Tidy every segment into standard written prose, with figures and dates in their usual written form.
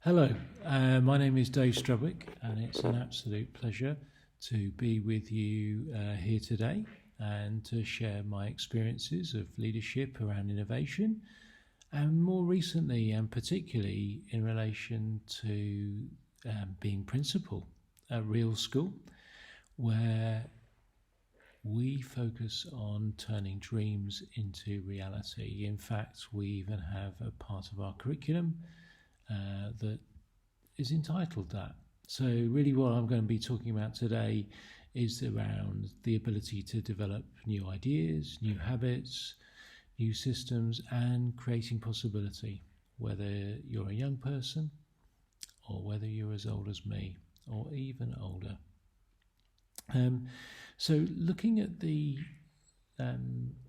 Hello, my name is Dave Strudwick, and it's an absolute pleasure to be with you here today and to share my experiences of leadership around innovation, and more recently and particularly in relation to being principal at Real School, where we focus on turning dreams into reality. In fact, we even have a part of our curriculum that is entitled that. So really what I'm going to be talking about today is around the ability to develop new ideas, new habits, new systems, and creating possibility, whether you're a young person or whether you're as old as me or even older. So looking at the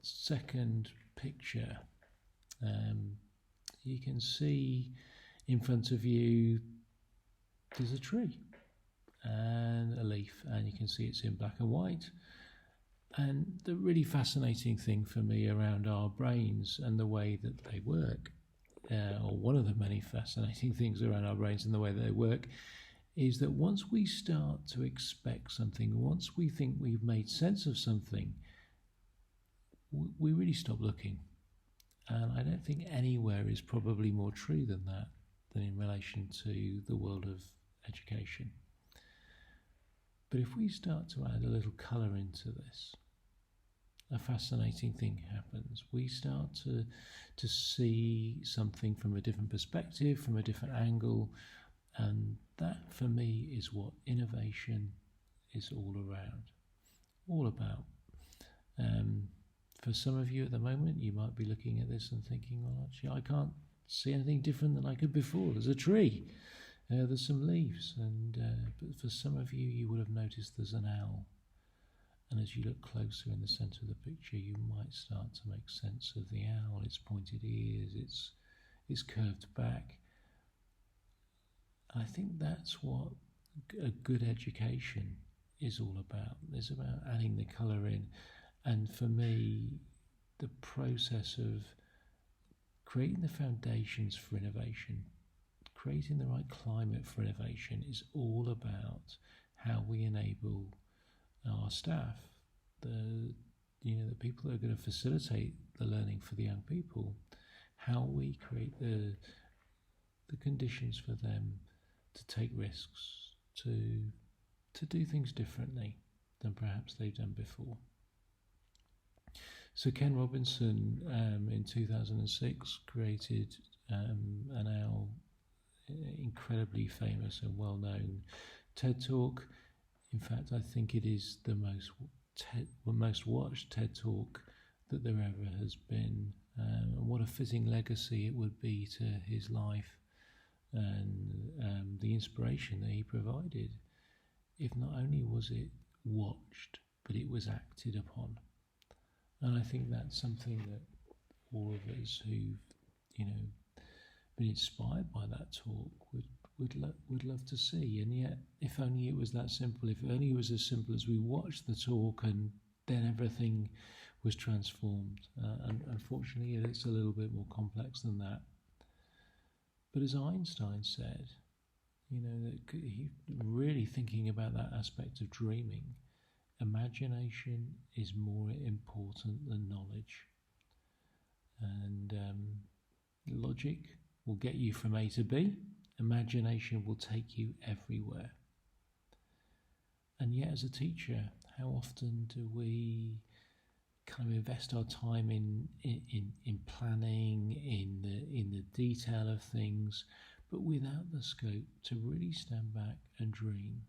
second picture, you can see in front of you there's a tree and a leaf, and you can see it's in black and white. And the really fascinating thing for me around our brains and the way that they work, or one of the many fascinating things around our brains and the way that they work, is that once we start to expect something, once we think we've made sense of something, we really stop looking. And I don't think anywhere is probably more true than that, than in relation to the world of education. But if we start to add a little colour into this, a fascinating thing happens. We start to see something from a different perspective, from a different angle, and that for me is what innovation is all about. For some of you at the moment, you might be looking at this and thinking, well, actually, I can't see anything different than I could before. There's a tree, there's some leaves, but for some of you, you would have noticed there's an owl. And as you look closer in the centre of the picture, you might start to make sense of the owl, its pointed ears, its curved back. I think that's what a good education is all about. It's about adding the colour in. And for me, the process of creating the foundations for innovation, creating the right climate for innovation, is all about how we enable our staff, the people that are going to facilitate the learning for the young people, how we create the conditions for them to take risks, to do things differently than perhaps they've done before. So Ken Robinson in 2006 created an owl, incredibly famous and well-known TED Talk. In fact, I think it is the most watched TED Talk that there ever has been. And what a fitting legacy it would be to his life and the inspiration that he provided, if not only was it watched, but it was acted upon. And I think that's something that all of us who've been inspired by that talk would love to see. And yet, if only it was that simple, if only it was as simple as we watched the talk and then everything was transformed. And unfortunately, it's a little bit more complex than that. But as Einstein said, that he really thinking about that aspect of dreaming, imagination is more important than knowledge. And logic will get you from A to B. Imagination will take you everywhere. And yet, as a teacher, how often do we kind of invest our time in planning, in the detail of things, but without the scope to really stand back and dream?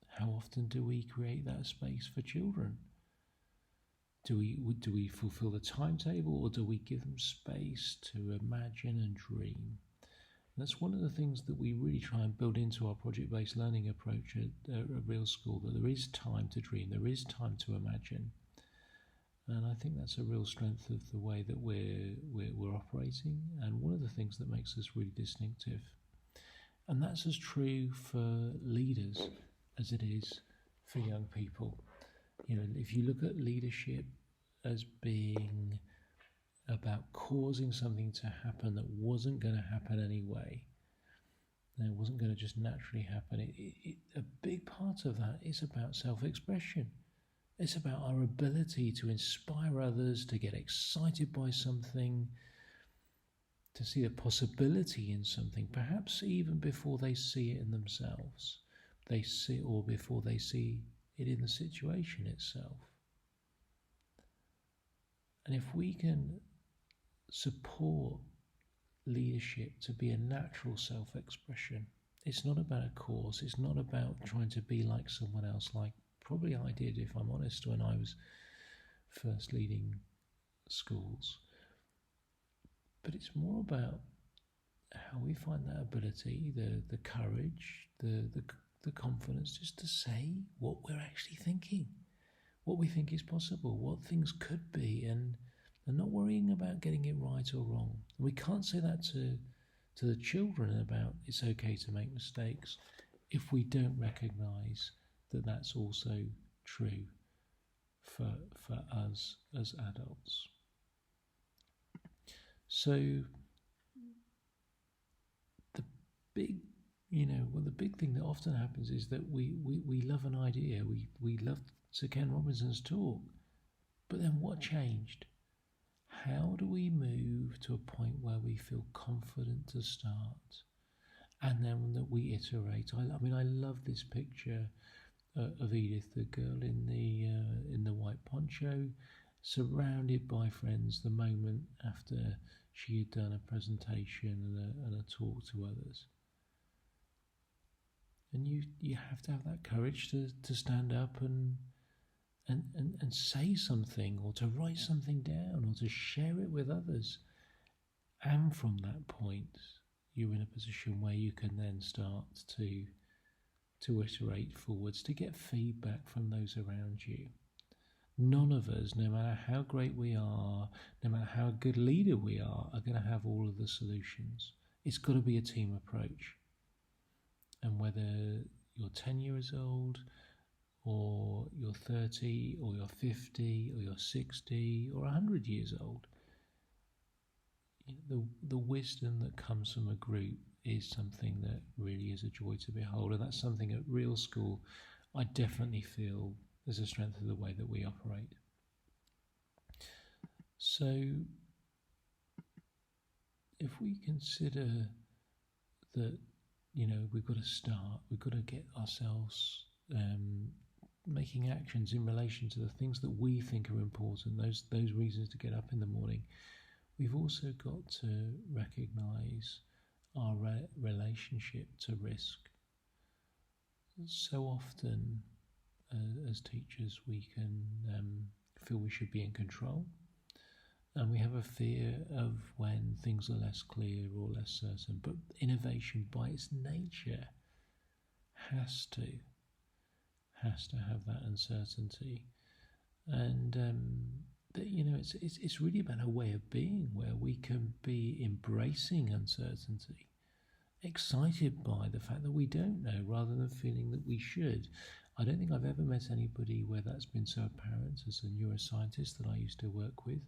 How often do we create that space for children? Do we fulfill the timetable, or do we give them space to imagine and dream? And that's one of the things that we really try and build into our project-based learning approach at Real School, that there is time to dream, there is time to imagine. And I think that's a real strength of the way that we're operating, and one of the things that makes us really distinctive. And that's as true for leaders as it is for young people. If you look at leadership as being about causing something to happen that wasn't going to happen anyway, It wasn't going to just naturally happen. A big part of that is about self-expression. It's about our ability to inspire others, to get excited by something, to see a possibility in something, perhaps even before they see it in themselves. They see, or before they see it in the situation itself. And if we can support leadership to be a natural self-expression, it's not about a course, it's not about trying to be like someone else, like probably I did, if I'm honest, when I was first leading schools. But it's more about how we find that ability, the courage, the confidence just to say what we're actually thinking, what we think is possible, what things could be, and not worrying about getting it right or wrong. We can't say that to the children about it's okay to make mistakes if we don't recognise that that's also true for us as adults. So the big thing that often happens is that we love an idea, we love Sir Ken Robinson's talk, but then what changed? How do we move to a point where we feel confident to start, and then that we iterate? I love this picture of Edith, the girl in the white poncho, surrounded by friends the moment after she had done a presentation and a talk to others. And you have to have that courage to stand up and say something, or to write something down, or to share it with others. And from that point, you're in a position where you can then start to iterate forwards, to get feedback from those around you. None of us, no matter how great we are, no matter how good leader we are going to have all of the solutions. It's got to be a team approach. And whether you're 10 years old, or you're 30, or you're 50, or you're 60, or 100 years old, the wisdom that comes from a group is something that really is a joy to behold. And that's something at Real School I definitely feel is a strength of the way that we operate. So if we consider that, we've got to start, we've got to get ourselves making actions in relation to the things that we think are important, those reasons to get up in the morning. We've also got to recognise our relationship to risk. So often, as teachers, we can feel we should be in control, and we have a fear of when things are less clear or less certain. But innovation, by its nature, has to have that uncertainty, and it's really about a way of being where we can be embracing uncertainty, excited by the fact that we don't know, rather than feeling that we should. I don't think I've ever met anybody where that's been so apparent as a neuroscientist that I used to work with,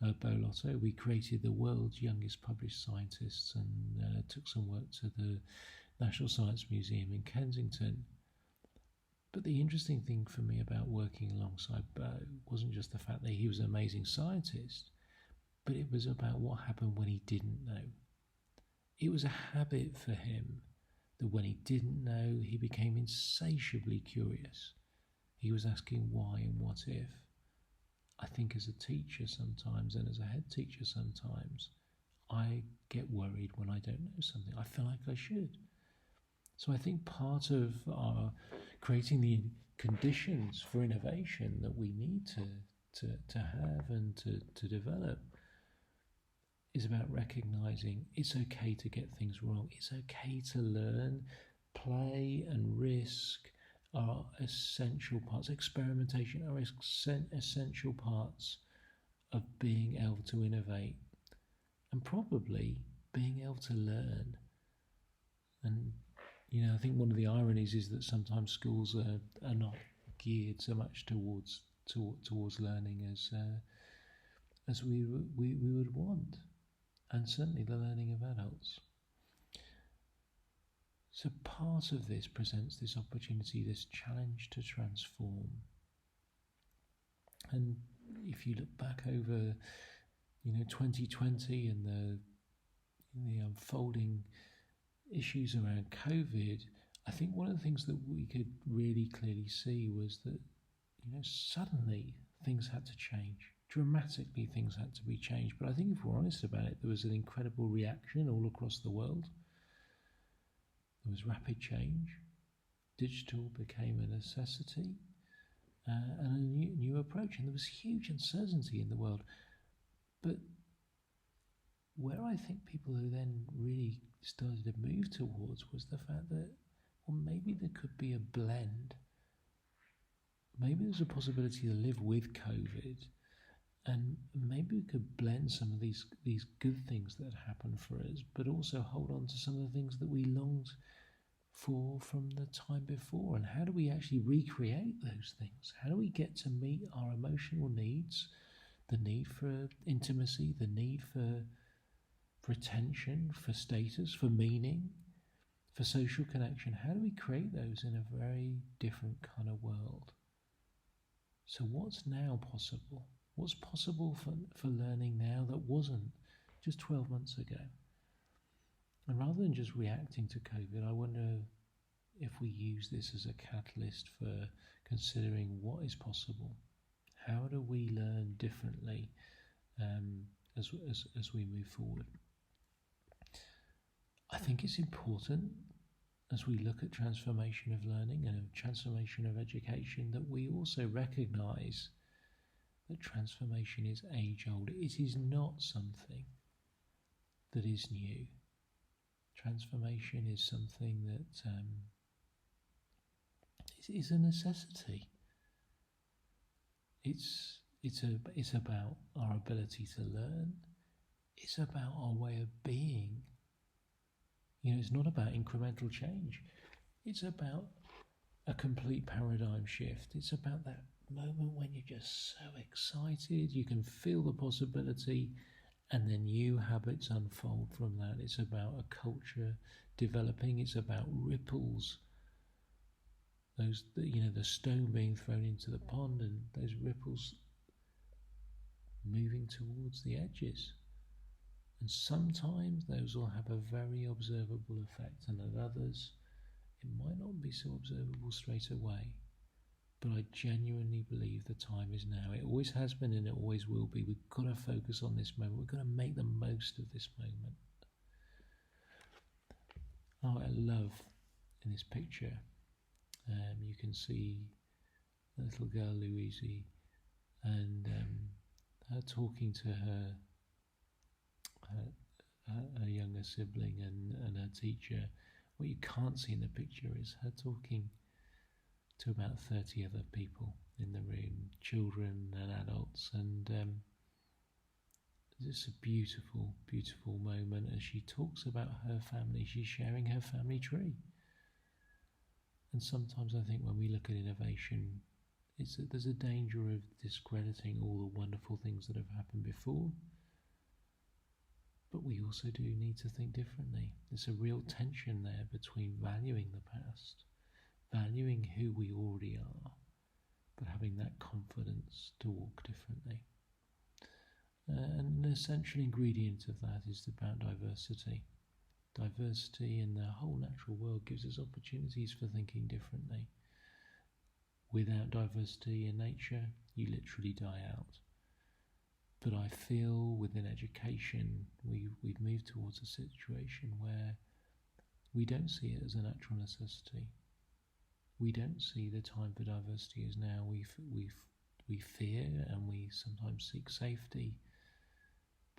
Bo Lotto. We created the world's youngest published scientists and took some work to the National Science Museum in Kensington. But the interesting thing for me about working alongside Bo wasn't just the fact that he was an amazing scientist, but it was about what happened when he didn't know. It was a habit for him that when he didn't know, he became insatiably curious. He was asking why and what if. I think as a teacher sometimes, and as a head teacher sometimes, I get worried when I don't know something. I feel like I should. So I think part of our creating the conditions for innovation that we need to have and to develop is about recognising it's okay to get things wrong. It's okay to learn. Play and risk are essential parts. Experimentation are essential parts of being able to innovate, and probably being able to learn. And I think one of the ironies is that sometimes schools are not geared so much towards learning as we would want, and certainly the learning of adults. So part of this presents this opportunity, this challenge to transform. And if you look back over, 2020 and the unfolding issues around COVID, I think one of the things that we could really clearly see was that, suddenly things had to change. Dramatically, things had to be changed. But I think if we're honest about it, there was an incredible reaction all across the world. There was rapid change. Digital became a necessity and a new approach. And there was huge uncertainty in the world. But where I think people who then really started to move towards was the fact that, well, maybe there could be a blend. Maybe there's a possibility to live with COVID, and maybe we could blend some of these good things that happen for us, but also hold on to some of the things that we longed for from the time before. And how do we actually recreate those things? How do we get to meet our emotional needs, the need for intimacy, the need for attention, for status, for meaning, for social connection? How do we create those in a very different kind of world? So what's now possible? What's possible for learning now that wasn't just 12 months ago? And rather than just reacting to COVID, I wonder if we use this as a catalyst for considering what is possible. How do we learn differently as we move forward? I think it's important, as we look at transformation of learning and transformation of education, that we also recognise that transformation is age-old. It is not something that is new. Transformation is something that is a necessity. It's about our ability to learn. It's about our way of being. It's not about incremental change. It's about a complete paradigm shift. It's about that moment when you're just so excited, you can feel the possibility, and then new habits unfold from that. It's about a culture developing. It's about ripples. The stone being thrown into the pond, and those ripples moving towards the edges. And sometimes those will have a very observable effect, and at others it might not be so observable straight away. But I genuinely believe the time is now. It always has been and it always will be. We've got to focus on this moment. We've got to make the most of this moment. Oh, I love in this picture, you can see the little girl Louise and her talking to her younger sibling and her teacher. What you can't see in the picture is her talking to about 30 other people in the room, children and adults, and it's a beautiful, beautiful moment as she talks about her family. She's sharing her family tree. And sometimes I think when we look at innovation, there's a danger of discrediting all the wonderful things that have happened before. But we also do need to think differently. There's a real tension there between valuing the past, valuing who we already are, but having that confidence to walk differently. And an essential ingredient of that is about diversity. Diversity in the whole natural world gives us opportunities for thinking differently. Without diversity in nature, you literally die out. But I feel within education, we've moved towards a situation where we don't see it as a natural necessity. We don't see the time for diversity as now. We fear and we sometimes seek safety.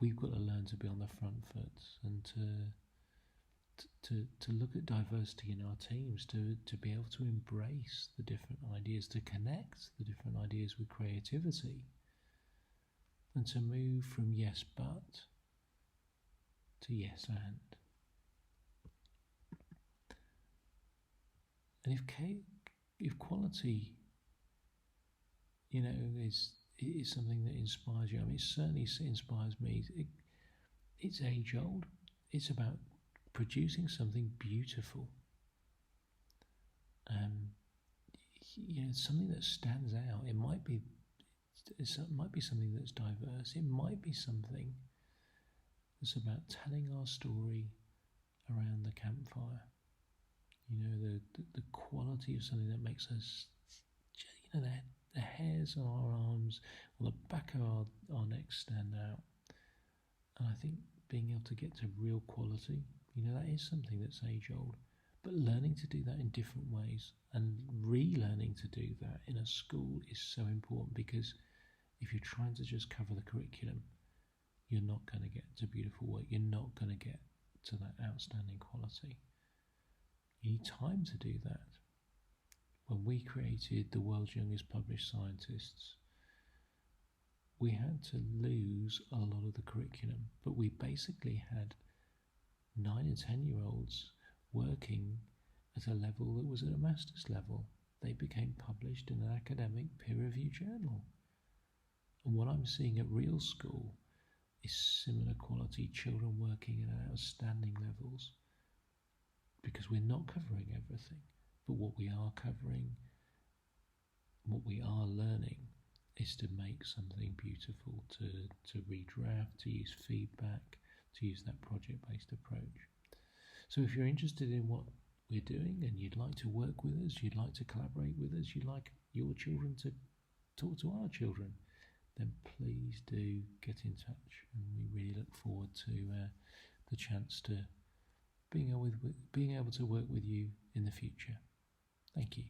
We've got to learn to be on the front foot and to look at diversity in our teams, to be able to embrace the different ideas, to connect the different ideas with creativity, and to move from yes but to yes and. And if quality, is something that inspires you, I mean, it certainly inspires me. It's age old. It's about producing something beautiful, something that stands out. It might be something that's diverse. It might be something that's about telling our story around the campfire. The quality of something that makes us, the hairs on our arms or the back of our necks stand out. And I think being able to get to real quality, that is something that's age old. But learning to do that in different ways and relearning to do that in a school is so important, because if you're trying to just cover the curriculum, you're not going to get to beautiful work. You're not going to get to that outstanding quality. You need time to do that. When we created the world's youngest published scientists, we had to lose a lot of the curriculum, but we basically had 9 and 10-year-olds working at a level that was at a master's level. They became published in an academic peer-reviewed journal. And what I'm seeing at real school is similar quality children working at outstanding levels, because we're not covering everything, but what we are covering, what we are learning, is to make something beautiful, to redraft, to use feedback, to use that project-based approach. So if you're interested in what we're doing and you'd like to work with us, you'd like to collaborate with us, you'd like your children to talk to our children, then please do get in touch, and we really look forward to the chance to being able to work with you in the future. Thank you.